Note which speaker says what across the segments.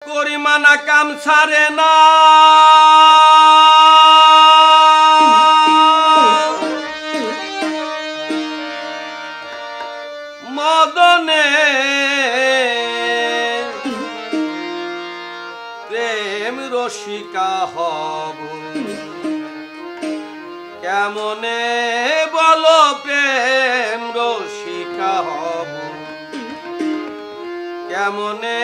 Speaker 1: করিমানা কাম ছাড়ে না মদনে প্রেম রসিকা হব কেমনে বলো প্রেম রসিকা হব কেমনে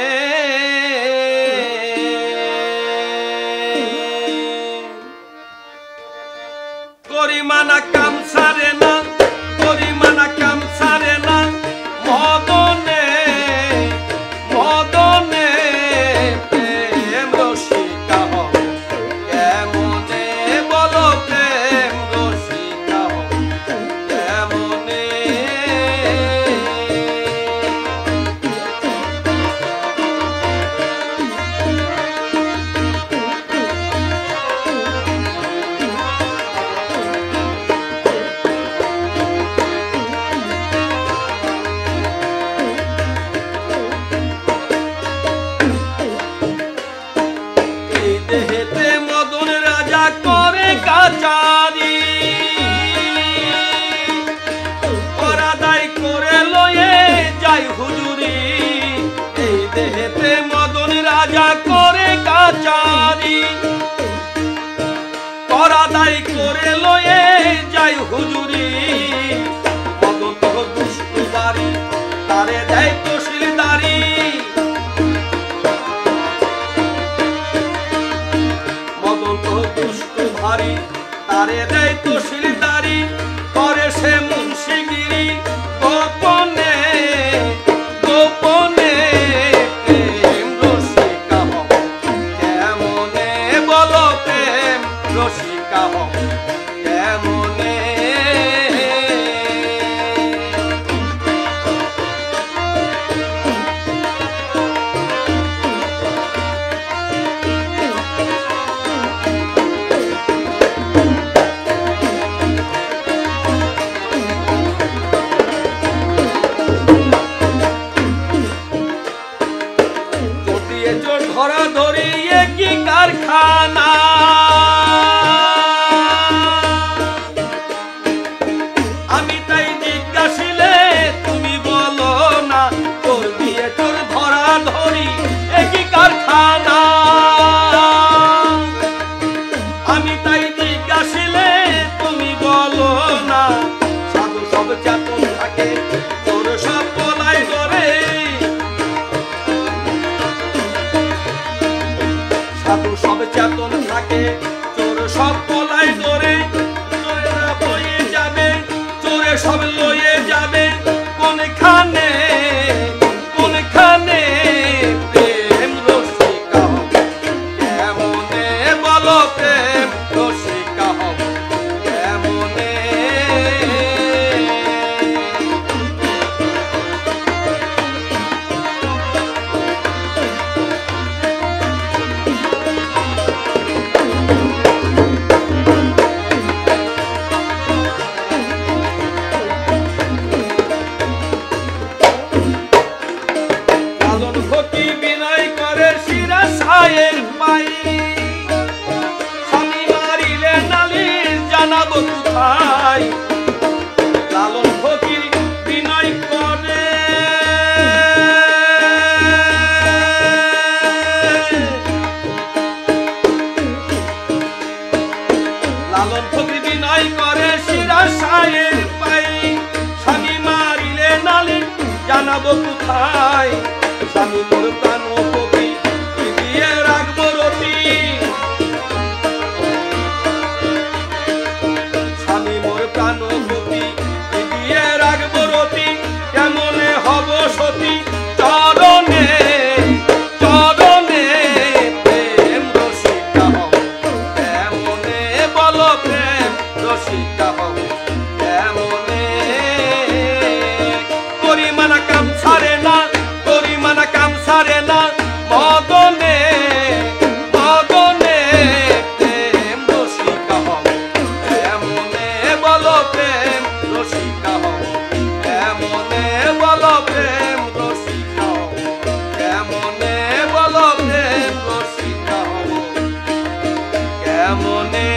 Speaker 1: করিমানা কাম ছাড়ে না করিমানা কাম ছাড়ে না মদনে মদনে প্রেম রসিকা হব কেমনে বলো প্রেম রসিকা হব কেমনে দেহেতে মদন রাজা করে কাচারি পরাদাই করে লয়ে যাই হুজুরি এই দেহেতে মদন রাজা করে কাচারি পরাদাই করে লয়ে যাই হুজুরি মদন তো দুষ্টু বাড়ি তারে দেয় তহসিলদারি দুষ্ট ভারী তারে দেয় তহসিলদারি করে সে মুন্সিগিরি গোপনে গোপনে প্রেম রসিকা হব কেমনে বলো প্রেম রসিকা হব কেমনে ধরা ধরিয়ে কি কারখানা আমি তাই জিজ্ঞাসিলে তুমি বলো না তোর দিয়ে তোর ধরা ধরি একই কারখানা আমি তাই জিজ্ঞাসিলে তুমি বলো না সাধু সব চেতন থাকে তোর সব বলাই ধরে সাধু সব চেতন থাকে চোর সব পলাই ধরে চোরেরা বয়ে যাবে চোরে সব লয়ে যাবে কোনখানে কোনখানে প্রেম রসিকা হব কেমনে বলো প্রেম রসিকা হব কেমনে স্বামী মারিলে নালিশ জানাবো কোথায় লালন ফকির বিনয় করে লালন ফকির বিনয় করে শিরা সায়ের পাই স্বামী মারিলে নালিশ জানাবো কোথায় স্বামী মোর প্রাণ কবি দিয়ে রাখবো রতি স্বামী মোর প্রাণ কবি দিয়ে রাখবো রতি কেমনে হব সতী চরণে চরণে প্রেম রসিকা হব কেমনে বলো প্রেম রসিকা হব কেমনে করিমানা কাম ছাড়ে না করিমানা কাম ছাড়ে না মনে